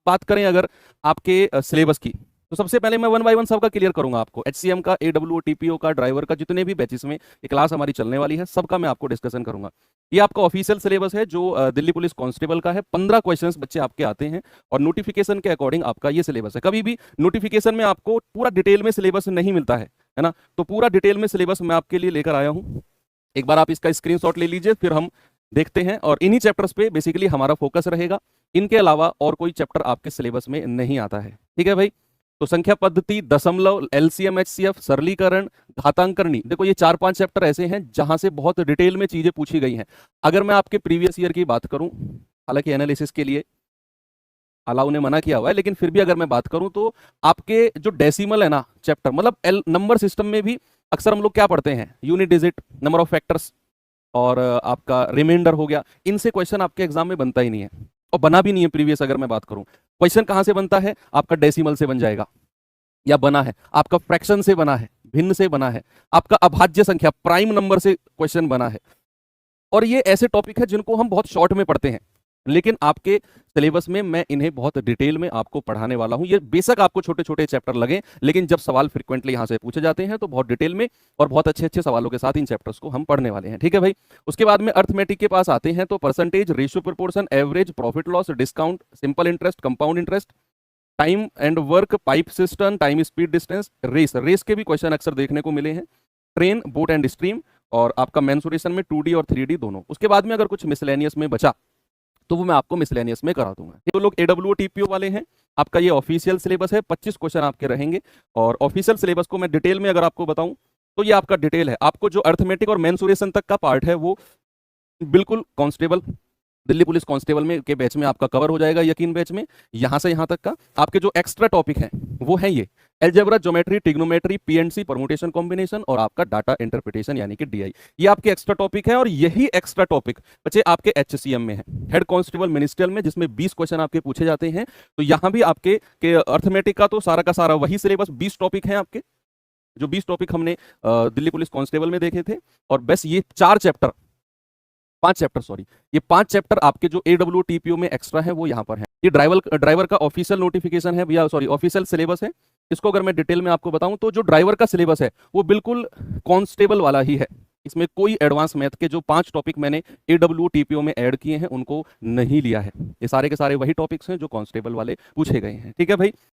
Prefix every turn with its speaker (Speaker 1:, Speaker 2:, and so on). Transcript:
Speaker 1: बात करें अगर आपके सिलेबस की, तो सबसे पहले मैं वन बाय वन सबका क्लियर करूंगा आपको। एचसीएम का, एडब्ल्यू टीपीओ का, ड्राइवर का, जितने भी बैचेस में ये क्लास हमारी चलने वाली है सबका मैं आपको डिस्कशन करूंगा। ये आपका ऑफिशियल सिलेबस है जो दिल्ली पुलिस कांस्टेबल का है। 15 क्वेश्चंस बच्चे आपके आते हैं और नोटिफिकेशन के अकॉर्डिंग आपका ये सिलेबस है। कभी भी नोटिफिकेशन में आपको पूरा डिटेल में सिलेबस नहीं मिलता है ना। तो पूरा डिटेल में सिलेबस मैं आपके लिए लेकर आया हूँ। एक बार आप इसका स्क्रीनशॉट ले लीजिए, फिर हम देखते हैं। और इन्हीं चैप्टर्स पे बेसिकली हमारा फोकस रहेगा। इनके अलावा और कोई चैप्टर आपके सिलेबस में नहीं आता है, ठीक है भाई। तो संख्या पद्धति, दशमलव, एलसीएम एचसीएफ, सरलीकरण, घातांकरणी, देखो ये 4-5 चैप्टर ऐसे हैं जहां से बहुत डिटेल में चीजें पूछी गई हैं। अगर मैं आपके प्रीवियस ईयर की बात करूं, हालांकि एनालिसिस के लिए अलाउ ने मना किया हुआ है, लेकिन फिर भी अगर मैं बात करूं तो आपके जो डेसिमल है ना चैप्टर, मतलब एल नंबर सिस्टम में भी अक्सर हम लोग क्या पढ़ते हैं, unit digit, number of factors और आपका रिमाइंडर हो गया। इनसे क्वेश्चन आपके एग्जाम में बनता ही नहीं है और बना भी नहीं है प्रीवियस। अगर मैं बात करूं क्वेश्चन कहां से बनता है, आपका डेसिमल से बन जाएगा, या बना है आपका फ्रैक्शन से बना है, भिन्न से बना है, आपका अभाज्य संख्या प्राइम नंबर से क्वेश्चन बना है। और ये ऐसे टॉपिक है जिनको हम बहुत शॉर्ट में पढ़ते हैं, लेकिन आपके सिलेबस में मैं इन्हें बहुत डिटेल में आपको पढ़ाने वाला हूं। ये बेशक आपको छोटे छोटे चैप्टर लगे, लेकिन जब सवाल फ्रीक्वेंटली यहां से पूछे जाते हैं तो बहुत डिटेल में और बहुत अच्छे अच्छे सवालों के साथ इन चैप्टर्स को हम पढ़ने वाले हैं, ठीक है भाई। उसके बाद में अर्थमेटिक के पास आते हैं तो percentage, ratio proportion, average, profit loss, discount, simple interest, compound interest, time and work, pipe cistern, time speed distance, race, race के भी क्वेश्चन अक्सर देखने को मिले हैं, ट्रेन, बोट एंड स्ट्रीम, और आपका मेंसुरेशन में 2D और 3D दोनों। उसके बाद में अगर कुछ मिसलेनियस में बचा तो वो मैं आपको मिसलेनियस में करा दूंगा। तो लोग एडब्ल्यू टीपीओ वाले हैं, आपका ये ऑफिशियल सिलेबस है, 25 क्वेश्चन आपके रहेंगे। और ऑफिशियल सिलेबस को मैं डिटेल में अगर आपको बताऊं तो ये आपका डिटेल है। आपको जो अर्थमेटिक और मेंसुरेशन तक का पार्ट है वो बिल्कुल कांस्टेबल, दिल्ली पुलिस कांस्टेबल में के बैच में आपका कवर हो जाएगा, यकीन बैच में। यहां से यहां तक का आपके जो एक्स्ट्रा टॉपिक हैं वो है ये algebra, geometry, trigonometry, PNC, permutation combination और आपका डाटा इंटरप्रिटेशन यानी कि डीआई। ये आपके एक्स्ट्रा टॉपिक है। और यही एक्स्ट्रा टॉपिक बच्चे आपके एचसीएम में है, हेड कांस्टेबल मिनिस्ट्रियल में, जिसमें 20 क्वेश्चन आपके पूछे जाते हैं। तो यहां भी आपके के अर्थमेटिक का तो सारा का सारा वही सिलेबस, 20 टॉपिक हैं आपके, जो 20 टॉपिक हमने दिल्ली पुलिस कांस्टेबल में देखे थे। और बस ये 4 चैप्टर, 5 चैप्टर सॉरी, ये 5 चैप्टर आपके जो एडब्ल्यू टीपीओ में एक्स्ट्रा है वो यहाँ पर है। ये ड्राइवर का ऑफिशियल नोटिफिकेशन है भैया, सॉरी ऑफिशियल सिलेबस है। इसको अगर मैं डिटेल में आपको बताऊं तो जो ड्राइवर का सिलेबस है वो बिल्कुल कांस्टेबल वाला ही है। इसमें कोई एडवांस मैथ के जो 5 टॉपिक मैंने एडब्ल्यू टीपीओ में ऐड किए हैं उनको नहीं लिया है। ये सारे के सारे वही टॉपिक्स हैं जो कांस्टेबल वाले पूछे गए हैं, ठीक है भाई।